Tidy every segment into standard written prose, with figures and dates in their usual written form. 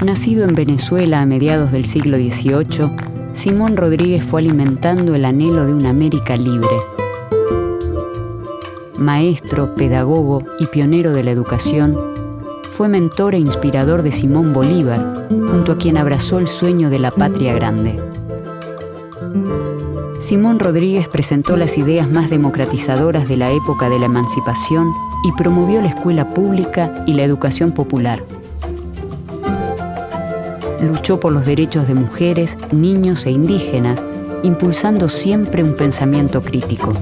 Nacido en Venezuela a mediados del siglo XVIII, Simón Rodríguez fue alimentando el anhelo de una América libre. Maestro, pedagogo y pionero de la educación, fue mentor e inspirador de Simón Bolívar, junto a quien abrazó el sueño de la patria grande. Simón Rodríguez presentó las ideas más democratizadoras de la época de la emancipación y promovió la escuela pública y la educación popular. Luchó por los derechos de mujeres, niños e indígenas, impulsando siempre un pensamiento crítico.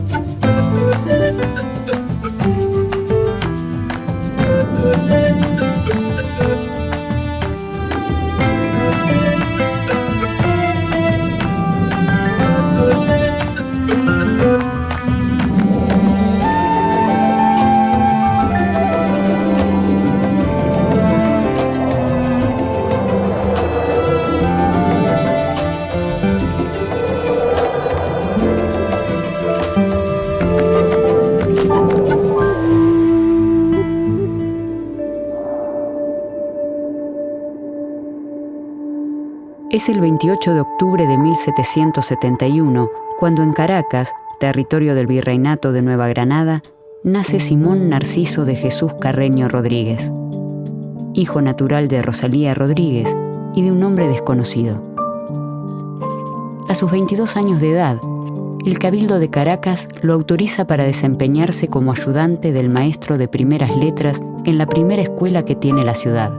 Es el 28 de octubre de 1771, cuando en Caracas, territorio del Virreinato de Nueva Granada, nace Simón Narciso de Jesús Carreño Rodríguez, hijo natural de Rosalía Rodríguez y de un hombre desconocido. A sus 22 años de edad, el Cabildo de Caracas lo autoriza para desempeñarse como ayudante del maestro de primeras letras en la primera escuela que tiene la ciudad.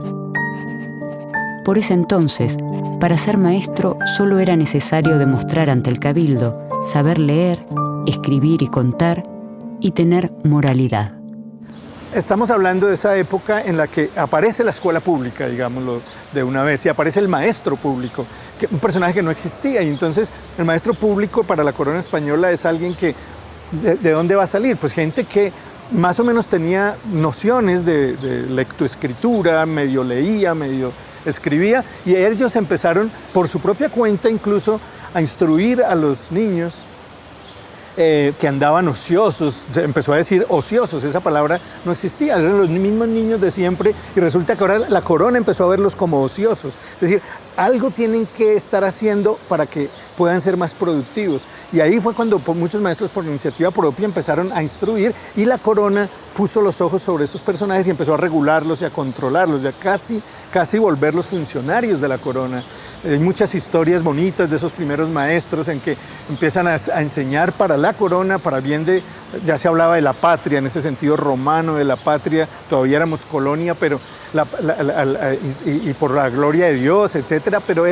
Por ese entonces, para ser maestro solo era necesario demostrar ante el Cabildo saber leer, escribir y contar y tener moralidad. Estamos hablando de esa época en la que aparece la escuela pública, digámoslo de una vez, y aparece el maestro público, un personaje que no existía. Y entonces el maestro público para la corona española es alguien que, ¿de dónde va a salir? Pues gente que más o menos tenía nociones de lectoescritura, medio leía, medio escribía, y ellos empezaron por su propia cuenta incluso a instruir a los niños que andaban ociosos. Se empezó a decir ociosos, esa palabra no existía, eran los mismos niños de siempre, y resulta que ahora la corona empezó a verlos como ociosos. Es decir, algo tienen que estar haciendo para que puedan ser más productivos. Y ahí fue cuando muchos maestros por iniciativa propia empezaron a instruir, y la corona puso los ojos sobre esos personajes y empezó a regularlos y a controlarlos, ya casi volverlos funcionarios de la corona. Hay muchas historias bonitas de esos primeros maestros en que empiezan a enseñar para la corona, para bien de, ya se hablaba de la patria, en ese sentido romano de la patria, todavía éramos colonia, pero y por la gloria de Dios, etcétera, pero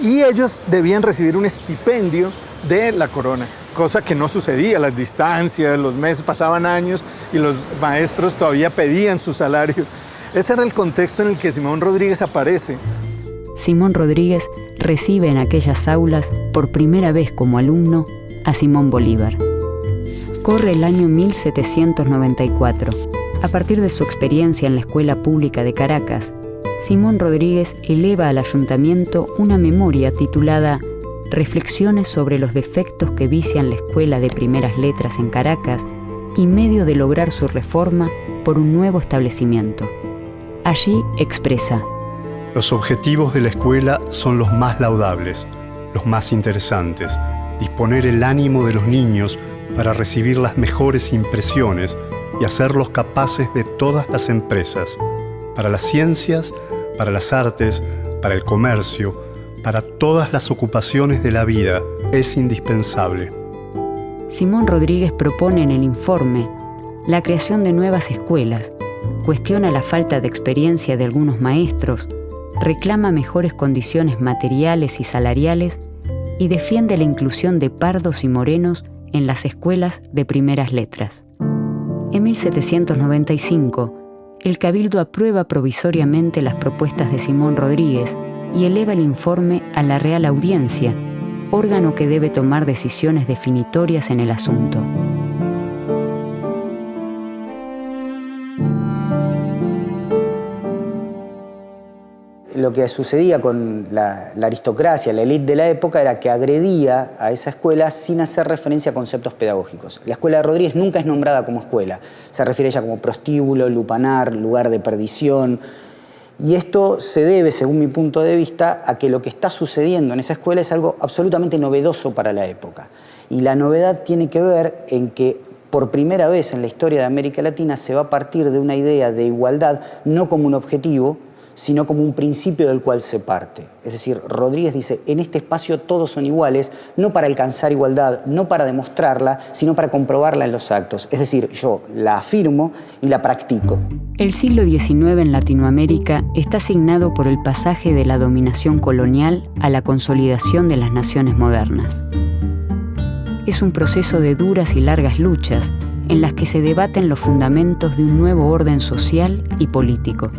y ellos debían recibir un estipendio de la corona, cosa que no sucedía, las distancias, los meses, pasaban años y los maestros todavía pedían su salario. Ese era el contexto en el que Simón Rodríguez aparece. Simón Rodríguez recibe en aquellas aulas, por primera vez como alumno, a Simón Bolívar. Corre el año 1794. A partir de su experiencia en la Escuela Pública de Caracas, Simón Rodríguez eleva al ayuntamiento una memoria titulada Reflexiones sobre los defectos que vician la Escuela de Primeras Letras en Caracas y medio de lograr su reforma por un nuevo establecimiento. Allí expresa: los objetivos de la escuela son los más laudables, los más interesantes. Disponer el ánimo de los niños para recibir las mejores impresiones y hacerlos capaces de todas las empresas, para las ciencias, para las artes, para el comercio, para todas las ocupaciones de la vida, es indispensable. Simón Rodríguez propone en el informe la creación de nuevas escuelas, cuestiona la falta de experiencia de algunos maestros, reclama mejores condiciones materiales y salariales y defiende la inclusión de pardos y morenos en las escuelas de primeras letras. En 1795, el Cabildo aprueba provisoriamente las propuestas de Simón Rodríguez y eleva el informe a la Real Audiencia, órgano que debe tomar decisiones definitorias en el asunto. Lo que sucedía con la aristocracia, la élite de la época, era que agredía a esa escuela sin hacer referencia a conceptos pedagógicos. La escuela de Rodríguez nunca es nombrada como escuela. Se refiere a ella como prostíbulo, lupanar, lugar de perdición. Y esto se debe, según mi punto de vista, a que lo que está sucediendo en esa escuela es algo absolutamente novedoso para la época. Y la novedad tiene que ver en que por primera vez en la historia de América Latina se va a partir de una idea de igualdad no como un objetivo, sino como un principio del cual se parte. Es decir, Rodríguez dice, en este espacio todos son iguales, no para alcanzar igualdad, no para demostrarla, sino para comprobarla en los actos. Es decir, yo la afirmo y la practico. El siglo XIX en Latinoamérica está signado por el pasaje de la dominación colonial a la consolidación de las naciones modernas. Es un proceso de duras y largas luchas en las que se debaten los fundamentos de un nuevo orden social y político.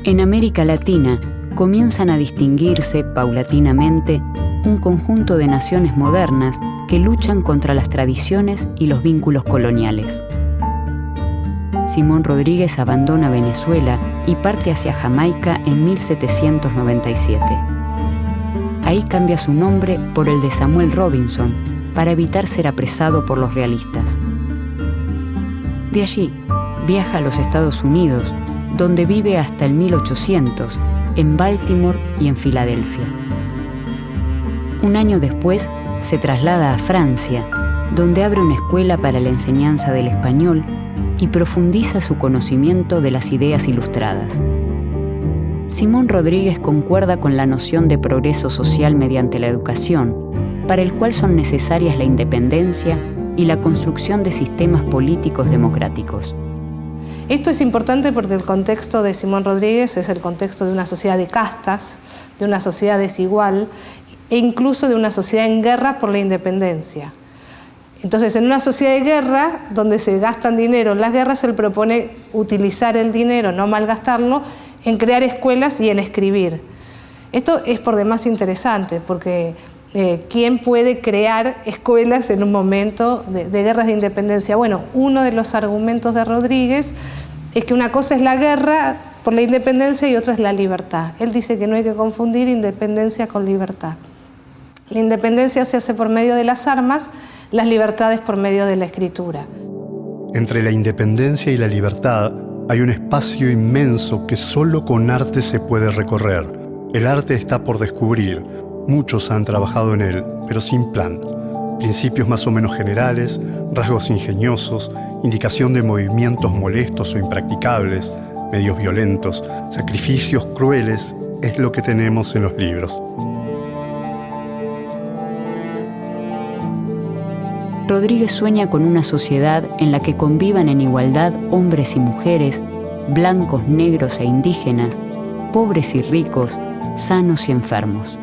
En América Latina comienzan a distinguirse paulatinamente un conjunto de naciones modernas que luchan contra las tradiciones y los vínculos coloniales. Simón Rodríguez abandona Venezuela y parte hacia Jamaica en 1797. Ahí cambia su nombre por el de Samuel Robinson para evitar ser apresado por los realistas. De allí viaja a los Estados Unidos, donde vive hasta el 1800, en Baltimore y en Filadelfia. Un año después se traslada a Francia, donde abre una escuela para la enseñanza del español y profundiza su conocimiento de las ideas ilustradas. Simón Rodríguez concuerda con la noción de progreso social mediante la educación, para el cual son necesarias la independencia y la construcción de sistemas políticos democráticos. Esto es importante porque el contexto de Simón Rodríguez es el contexto de una sociedad de castas, de una sociedad desigual e incluso de una sociedad en guerra por la independencia. Entonces, en una sociedad de guerra, donde se gastan dinero en las guerras, él propone utilizar el dinero, no malgastarlo, en crear escuelas y en escribir. Esto es por demás interesante porque ¿quién puede crear escuelas en un momento de guerras de independencia? Bueno, uno de los argumentos de Rodríguez es que una cosa es la guerra por la independencia y otra es la libertad. Él dice que no hay que confundir independencia con libertad. La independencia se hace por medio de las armas, las libertades por medio de la escritura. Entre la independencia y la libertad hay un espacio inmenso que solo con arte se puede recorrer. El arte está por descubrir. Muchos han trabajado en él, pero sin plan. Principios más o menos generales, rasgos ingeniosos, indicación de movimientos molestos o impracticables, medios violentos, sacrificios crueles, es lo que tenemos en los libros. Rodríguez sueña con una sociedad en la que convivan en igualdad hombres y mujeres, blancos, negros e indígenas, pobres y ricos, sanos y enfermos.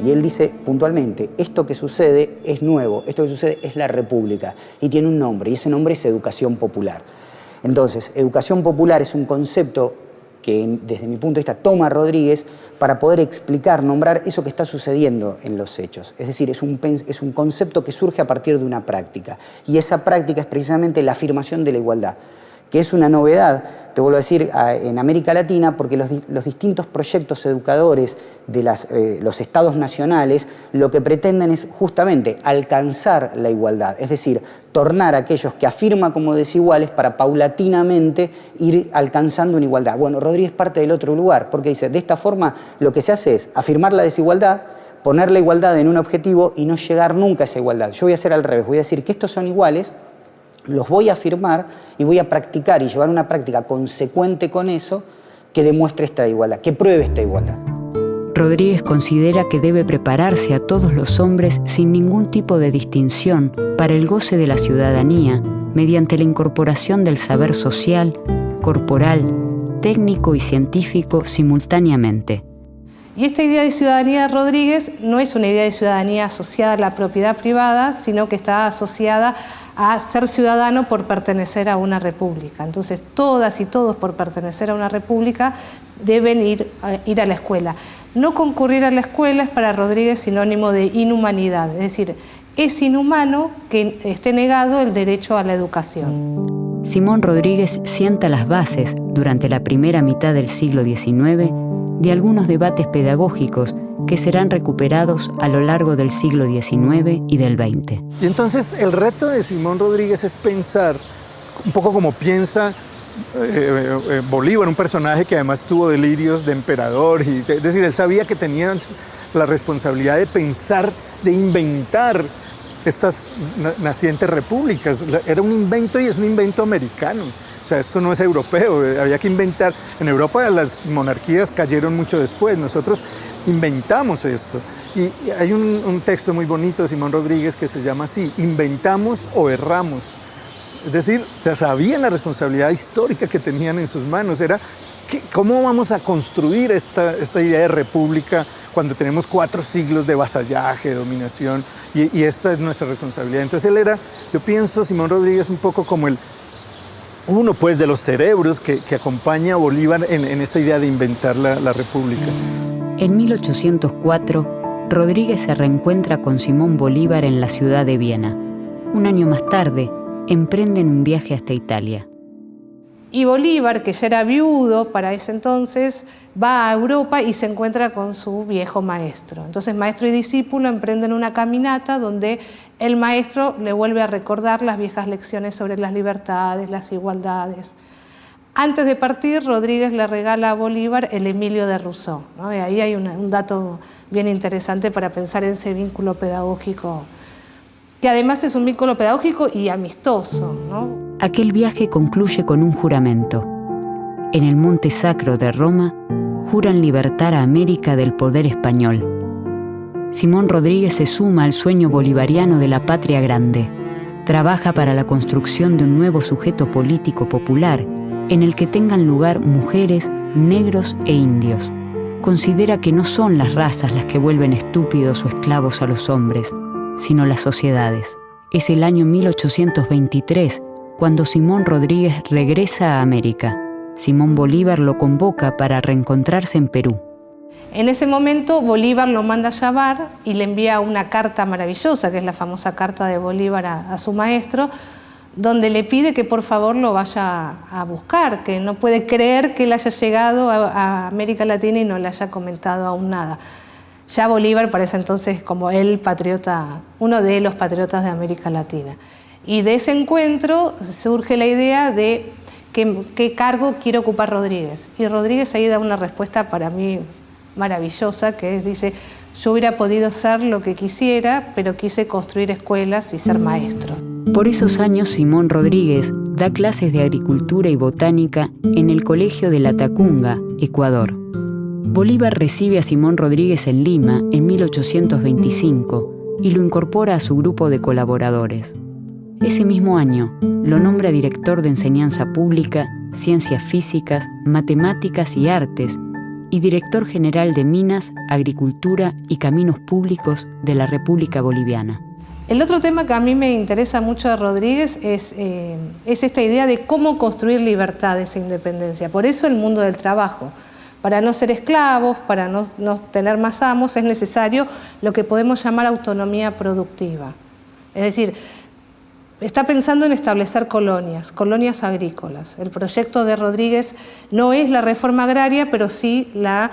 Y él dice puntualmente, esto que sucede es nuevo, esto que sucede es la República y tiene un nombre, y ese nombre es educación popular. Entonces, educación popular es un concepto que desde mi punto de vista toma Rodríguez para poder explicar, nombrar eso que está sucediendo en los hechos. Es decir, es un concepto que surge a partir de una práctica. Y esa práctica es precisamente la afirmación de la igualdad, que es una novedad, te vuelvo a decir, en América Latina, porque los distintos proyectos educadores de los estados nacionales lo que pretenden es justamente alcanzar la igualdad, es decir, tornar a aquellos que afirman como desiguales para paulatinamente ir alcanzando una igualdad. Bueno, Rodríguez parte del otro lugar, porque dice, de esta forma lo que se hace es afirmar la desigualdad, poner la igualdad en un objetivo y no llegar nunca a esa igualdad. Yo voy a hacer al revés, voy a decir que estos son iguales, los voy a afirmar y voy a practicar y llevar una práctica consecuente con eso que demuestre esta igualdad, que pruebe esta igualdad. Rodríguez considera que debe prepararse a todos los hombres sin ningún tipo de distinción para el goce de la ciudadanía mediante la incorporación del saber social, corporal, técnico y científico simultáneamente. Y esta idea de ciudadanía de Rodríguez no es una idea de ciudadanía asociada a la propiedad privada, sino que está asociada a ser ciudadano por pertenecer a una república. Entonces, todas y todos por pertenecer a una república deben ir a la escuela. No concurrir a la escuela es para Rodríguez sinónimo de inhumanidad, es decir, es inhumano que esté negado el derecho a la educación. Simón Rodríguez sienta las bases, durante la primera mitad del siglo XIX, de algunos debates pedagógicos que serán recuperados a lo largo del siglo XIX y del XX. Y entonces el reto de Simón Rodríguez es pensar, un poco como piensa Bolívar, un personaje que además tuvo delirios de emperador, es decir, él sabía que tenía la responsabilidad de pensar, de inventar estas nacientes repúblicas. Era un invento y es un invento americano. O sea, esto no es europeo, había que inventar. En Europa las monarquías cayeron mucho después, nosotros inventamos esto. Y hay un texto muy bonito de Simón Rodríguez que se llama así: inventamos o erramos. Es decir, sabían la responsabilidad histórica que tenían en sus manos. Era, ¿cómo vamos a construir esta idea de república cuando tenemos 4 siglos de vasallaje, de dominación? Y esta es nuestra responsabilidad. Entonces él era, yo pienso, Simón Rodríguez, un poco como uno pues, de los cerebros que acompaña a Bolívar en esa idea de inventar la república. En 1804, Rodríguez se reencuentra con Simón Bolívar en la ciudad de Viena. Un año más tarde, emprenden un viaje hasta Italia. Y Bolívar, que ya era viudo para ese entonces, va a Europa y se encuentra con su viejo maestro. Entonces, maestro y discípulo emprenden una caminata donde el maestro le vuelve a recordar las viejas lecciones sobre las libertades, las igualdades. Antes de partir, Rodríguez le regala a Bolívar el Emilio de Rousseau, ¿no? Y ahí hay un dato bien interesante para pensar en ese vínculo pedagógico, que además es un vínculo pedagógico y amistoso, ¿no? Aquel viaje concluye con un juramento. En el Monte Sacro de Roma, juran libertar a América del poder español. Simón Rodríguez se suma al sueño bolivariano de la patria grande. Trabaja para la construcción de un nuevo sujeto político popular en el que tengan lugar mujeres, negros e indios. Considera que no son las razas las que vuelven estúpidos o esclavos a los hombres, sino las sociedades. Es el año 1823 cuando Simón Rodríguez regresa a América. Simón Bolívar lo convoca para reencontrarse en Perú. En ese momento Bolívar lo manda a llamar y le envía una carta maravillosa, que es la famosa carta de Bolívar a su maestro, donde le pide que por favor lo vaya a buscar, que no puede creer que él haya llegado a América Latina y no le haya comentado aún nada. Ya Bolívar para ese entonces como el patriota, uno de los patriotas de América Latina. Y de ese encuentro surge la idea de qué cargo quiere ocupar Rodríguez. Y Rodríguez ahí da una respuesta para mí maravillosa, que dice: yo hubiera podido ser lo que quisiera, pero quise construir escuelas y ser maestro. Por esos años, Simón Rodríguez da clases de agricultura y botánica en el Colegio de La Tacunga, Ecuador. Bolívar recibe a Simón Rodríguez en Lima en 1825 y lo incorpora a su grupo de colaboradores. Ese mismo año, lo nombra director de Enseñanza Pública, Ciencias Físicas, Matemáticas y Artes y director general de Minas, Agricultura y Caminos Públicos de la República Boliviana. El otro tema que a mí me interesa mucho de Rodríguez es esta idea de cómo construir libertades e independencia. Por eso el mundo del trabajo. Para no ser esclavos, para no tener más amos, es necesario lo que podemos llamar autonomía productiva. Es decir, está pensando en establecer colonias agrícolas. El proyecto de Rodríguez no es la reforma agraria, pero sí la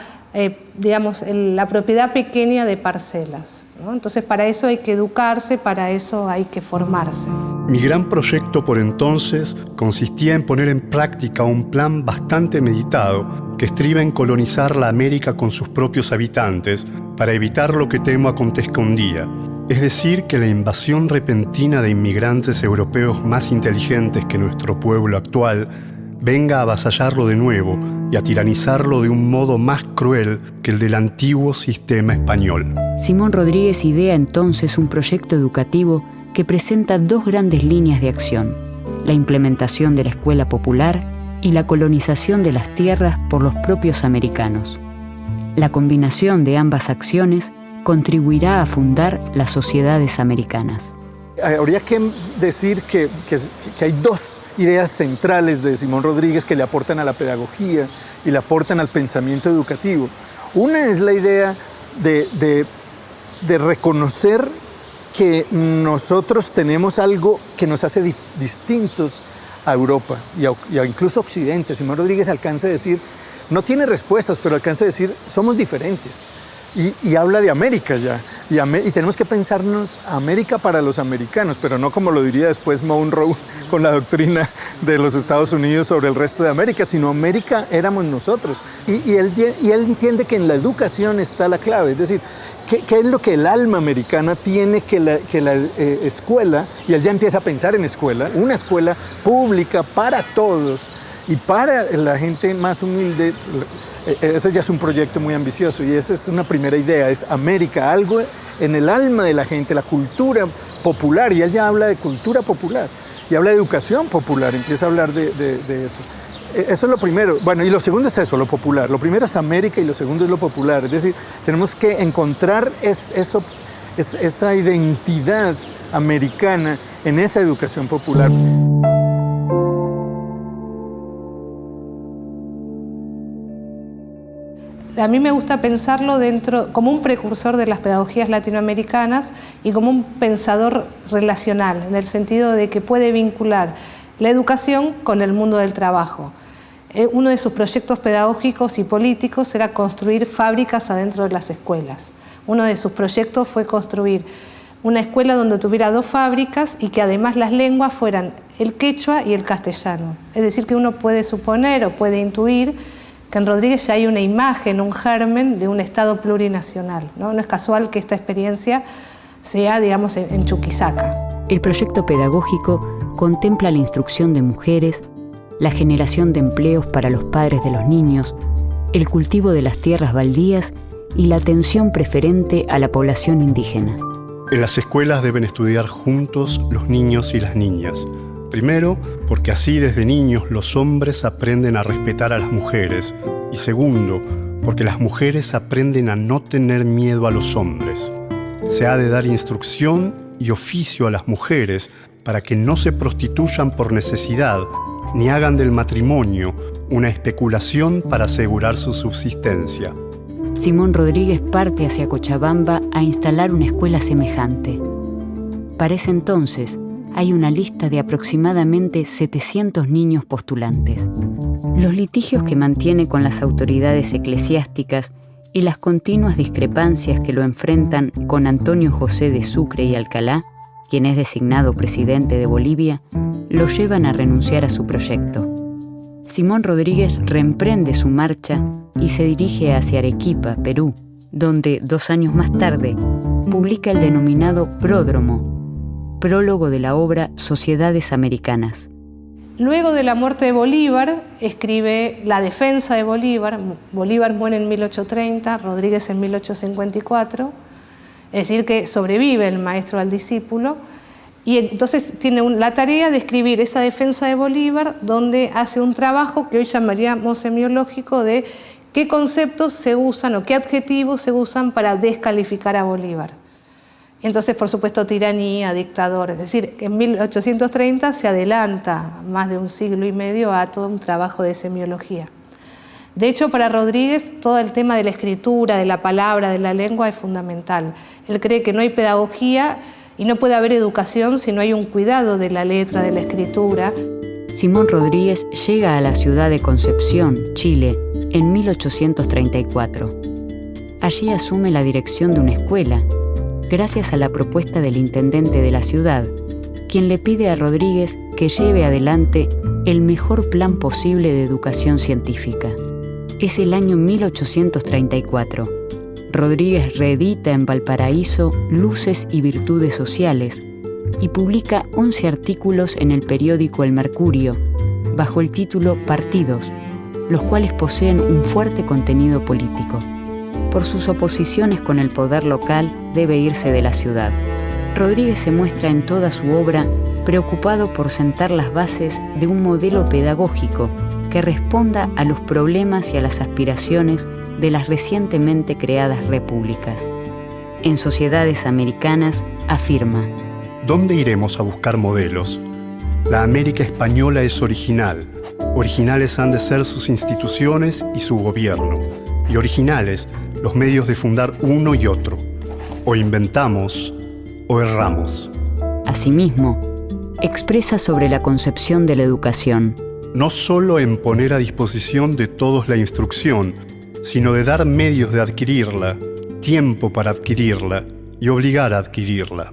propiedad pequeña de parcelas, ¿no? Entonces, para eso hay que educarse, para eso hay que formarse. Mi gran proyecto por entonces consistía en poner en práctica un plan bastante meditado que estriba en colonizar la América con sus propios habitantes para evitar lo que temo acontezca un día. Es decir, que la invasión repentina de inmigrantes europeos más inteligentes que nuestro pueblo actual venga a avasallarlo de nuevo y a tiranizarlo de un modo más cruel que el del antiguo sistema español. Simón Rodríguez idea entonces un proyecto educativo que presenta 2 grandes líneas de acción: la implementación de la escuela popular y la colonización de las tierras por los propios americanos. La combinación de ambas acciones contribuirá a fundar las sociedades americanas. Habría que decir que hay 2 ideas centrales de Simón Rodríguez que le aportan a la pedagogía y le aportan al pensamiento educativo. Una es la idea de reconocer que nosotros tenemos algo que nos hace distintos a Europa y a incluso Occidente. Simón Rodríguez alcanza a decir, no tiene respuestas, pero alcanza a decir, somos diferentes. y habla de América ya. Y tenemos que pensarnos América para los americanos, pero no como lo diría después Monroe con la doctrina de los Estados Unidos sobre el resto de América, sino América éramos nosotros. Y él entiende que en la educación está la clave, es decir, ¿qué es lo que el alma americana tiene que la escuela? Y él ya empieza a pensar en escuela, una escuela pública para todos y para la gente más humilde. Ese ya es un proyecto muy ambicioso y esa es una primera idea, es América, algo en el alma de la gente, la cultura popular, y él ya habla de cultura popular y habla de educación popular, empieza a hablar de eso. Eso es lo primero. Bueno, y lo segundo es eso, lo popular. Lo primero es América y lo segundo es lo popular. Es decir, tenemos que encontrar esa identidad americana en esa educación popular. A mí me gusta pensarlo como un precursor de las pedagogías latinoamericanas y como un pensador relacional, en el sentido de que puede vincular la educación con el mundo del trabajo. Uno de sus proyectos pedagógicos y políticos era construir fábricas adentro de las escuelas. Uno de sus proyectos fue construir una escuela donde tuviera 2 fábricas y que además las lenguas fueran el quechua y el castellano. Es decir, que uno puede suponer o puede intuir que en Rodríguez ya hay una imagen, un germen de un Estado plurinacional, ¿no? No es casual que esta experiencia sea, digamos, en Chuquisaca. El proyecto pedagógico contempla la instrucción de mujeres, la generación de empleos para los padres de los niños, el cultivo de las tierras baldías y la atención preferente a la población indígena. En las escuelas deben estudiar juntos los niños y las niñas. Primero, porque así desde niños los hombres aprenden a respetar a las mujeres. Y segundo, porque las mujeres aprenden a no tener miedo a los hombres. Se ha de dar instrucción y oficio a las mujeres para que no se prostituyan por necesidad ni hagan del matrimonio una especulación para asegurar su subsistencia. Simón Rodríguez parte hacia Cochabamba a instalar una escuela semejante. Para ese entonces, hay una lista de aproximadamente 700 niños postulantes. Los litigios que mantiene con las autoridades eclesiásticas y las continuas discrepancias que lo enfrentan con Antonio José de Sucre y Alcalá, quien es designado presidente de Bolivia, lo llevan a renunciar a su proyecto. Simón Rodríguez reemprende su marcha y se dirige hacia Arequipa, Perú, donde 2 años más tarde publica el denominado Pródromo, prólogo de la obra Sociedades Americanas. Luego de la muerte de Bolívar, escribe La defensa de Bolívar. Bolívar muere en 1830, Rodríguez en 1854. Es decir, que sobrevive el maestro al discípulo. Y entonces tiene la tarea de escribir esa defensa de Bolívar, donde hace un trabajo que hoy llamaríamos semiológico de qué conceptos se usan o qué adjetivos se usan para descalificar a Bolívar. Entonces, por supuesto, tiranía, dictador. Es decir, en 1830 se adelanta más de 1 siglo y medio a todo un trabajo de semiología. De hecho, para Rodríguez, todo el tema de la escritura, de la palabra, de la lengua es fundamental. Él cree que no hay pedagogía y no puede haber educación si no hay un cuidado de la letra, de la escritura. Simón Rodríguez llega a la ciudad de Concepción, Chile, en 1834. Allí asume la dirección de una escuela, gracias a la propuesta del intendente de la ciudad, quien le pide a Rodríguez que lleve adelante el mejor plan posible de educación científica. Es el año 1834. Rodríguez reedita en Valparaíso Luces y Virtudes Sociales y publica 11 artículos en el periódico El Mercurio, bajo el título Partidos, los cuales poseen un fuerte contenido político. Por sus oposiciones con el poder local, debe irse de la ciudad. Rodríguez se muestra en toda su obra preocupado por sentar las bases de un modelo pedagógico que responda a los problemas y a las aspiraciones de las recientemente creadas repúblicas. En Sociedades Americanas afirma: ¿Dónde iremos a buscar modelos? La América española es original. Originales han de ser sus instituciones y su gobierno. Y originales los medios de fundar uno y otro. O inventamos o erramos. Asimismo, expresa sobre la concepción de la educación. No solo en poner a disposición de todos la instrucción, sino de dar medios de adquirirla, tiempo para adquirirla y obligar a adquirirla.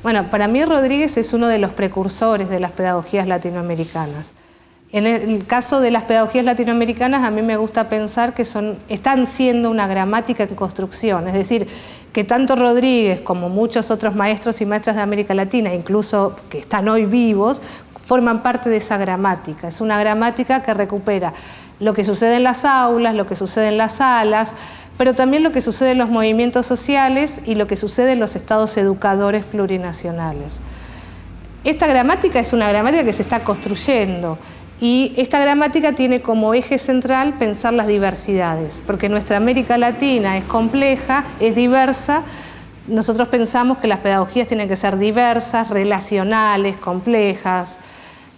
Bueno, para mí Rodríguez es uno de los precursores de las pedagogías latinoamericanas. En el caso de las pedagogías latinoamericanas, a mí me gusta pensar que están siendo una gramática en construcción, es decir, que tanto Rodríguez como muchos otros maestros y maestras de América Latina, incluso que están hoy vivos, forman parte de esa gramática. Es una gramática que recupera lo que sucede en las aulas, lo que sucede en las salas, pero también lo que sucede en los movimientos sociales y lo que sucede en los estados educadores plurinacionales. Esta gramática es una gramática que se está construyendo y esta gramática tiene como eje central pensar las diversidades, porque nuestra América Latina es compleja, es diversa. Nosotros pensamos que las pedagogías tienen que ser diversas, relacionales, complejas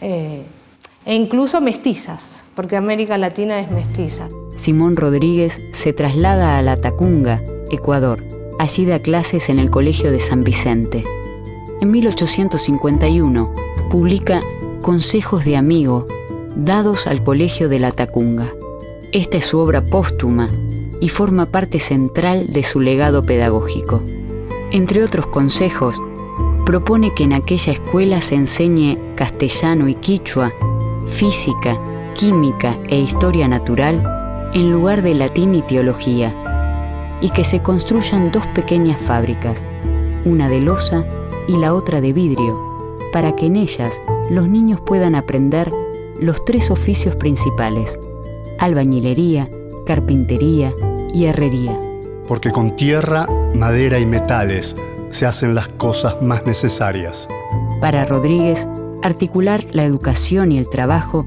e incluso mestizas, porque América Latina es mestiza. Simón Rodríguez se traslada a Latacunga, Ecuador. Allí da clases en el Colegio de San Vicente. En 1851 publica Consejos de Amigo, dados al Colegio de Latacunga. Esta es su obra póstuma y forma parte central de su legado pedagógico. Entre otros consejos, propone que en aquella escuela se enseñe castellano y quichua, física, química e historia natural en lugar de latín y teología, y que se construyan 2 pequeñas fábricas, una de loza y la otra de vidrio, para que en ellas los niños puedan aprender los 3 oficios principales: albañilería, carpintería y herrería. Porque con tierra, madera y metales se hacen las cosas más necesarias. Para Rodríguez, articular la educación y el trabajo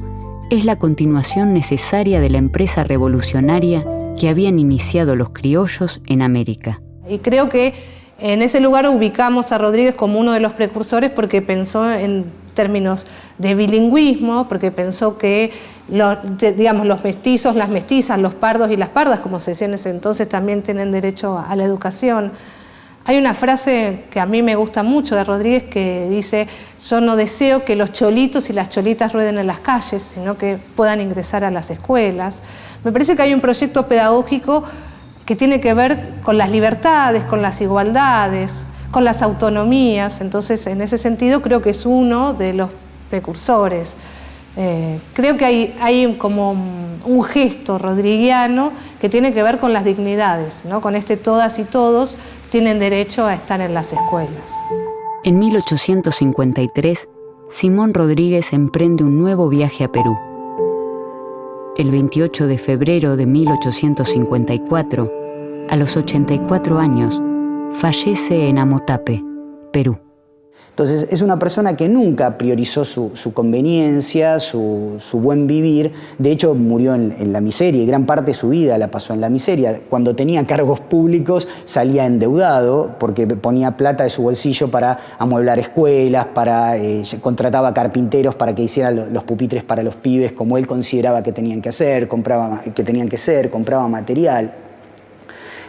es la continuación necesaria de la empresa revolucionaria que habían iniciado los criollos en América. Y creo que en ese lugar ubicamos a Rodríguez como uno de los precursores porque pensó en términos de bilingüismo, porque pensó que los mestizos, las mestizas, los pardos y las pardas, como se decía en ese entonces, también tienen derecho a la educación. Hay una frase que a mí me gusta mucho de Rodríguez que dice: yo no deseo que los cholitos y las cholitas rueden en las calles, sino que puedan ingresar a las escuelas. Me parece que hay un proyecto pedagógico que tiene que ver con las libertades, con las igualdades, con las autonomías. Entonces, en ese sentido, creo que es uno de los precursores. Creo que hay como un gesto rodriguiano que tiene que ver con las dignidades, ¿no? Con todas y todos tienen derecho a estar en las escuelas. En 1853, Simón Rodríguez emprende un nuevo viaje a Perú. El 28 de febrero de 1854, a los 84 años, fallece en Amotape, Perú. Entonces es una persona que nunca priorizó su conveniencia, su buen vivir. De hecho, murió en la miseria y gran parte de su vida la pasó en la miseria. Cuando tenía cargos públicos salía endeudado porque ponía plata de su bolsillo para amueblar escuelas, contrataba carpinteros para que hicieran los pupitres para los pibes como él consideraba que tenían que hacer, compraba material.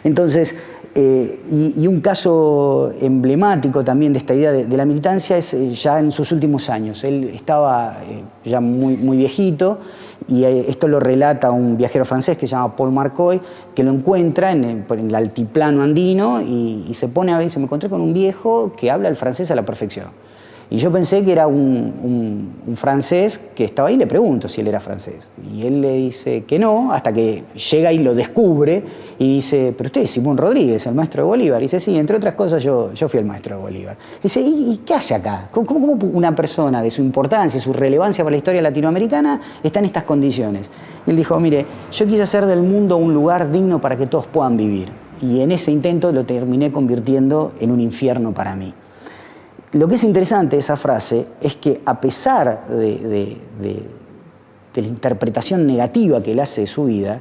Entonces, y un caso emblemático también de esta idea de la militancia es ya en sus últimos años. Él estaba ya muy viejito y esto lo relata un viajero francés que se llama Paul Marcoy, que lo encuentra en el altiplano andino y se pone a ver y dice: me encontré con un viejo que habla el francés a la perfección. Y yo pensé que era un francés que estaba ahí, le pregunto si él era francés. Y él le dice que no, hasta que llega y lo descubre y dice: pero usted es Simón Rodríguez, el maestro de Bolívar. Y dice: sí, entre otras cosas yo fui el maestro de Bolívar. Dice: ¿y qué hace acá? ¿Cómo una persona de su importancia, su relevancia para la historia latinoamericana está en estas condiciones? Y él dijo: mire, yo quise hacer del mundo un lugar digno para que todos puedan vivir. Y en ese intento lo terminé convirtiendo en un infierno para mí. Lo que es interesante de esa frase es que a pesar de la interpretación negativa que él hace de su vida,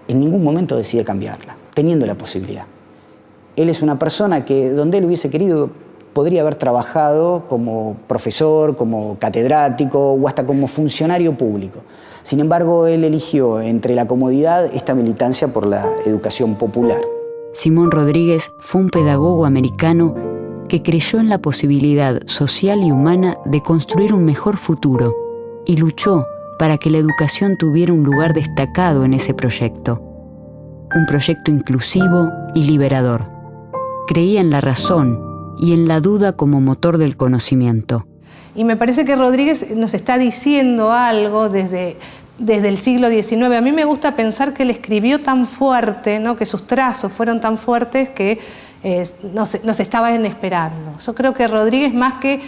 en ningún momento decide cambiarla, teniendo la posibilidad. Él es una persona que donde él hubiese querido podría haber trabajado como profesor, como catedrático o hasta como funcionario público. Sin embargo, él eligió entre la comodidad esta militancia por la educación popular. Simón Rodríguez fue un pedagogo americano que creyó en la posibilidad social y humana de construir un mejor futuro y luchó para que la educación tuviera un lugar destacado en ese proyecto. un proyecto inclusivo y liberador. Creía en la razón y en la duda como motor del conocimiento. Y me parece que Rodríguez nos está diciendo algo desde el siglo XIX. A mí me gusta pensar que él escribió tan fuerte, ¿no? Que sus trazos fueron tan fuertes que nos estaban esperando. Yo creo que Rodríguez, más que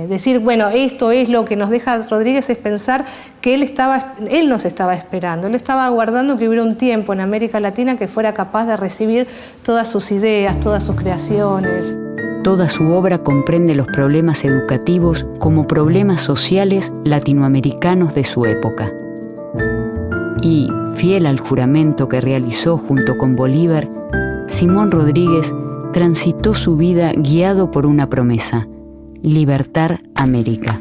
decir, bueno, esto es lo que nos deja Rodríguez, es pensar que él nos estaba esperando, él estaba aguardando que hubiera un tiempo en América Latina que fuera capaz de recibir todas sus ideas, todas sus creaciones. Toda su obra comprende los problemas educativos como problemas sociales latinoamericanos de su época. Y, fiel al juramento que realizó junto con Bolívar, Simón Rodríguez transitó su vida guiado por una promesa: libertar América.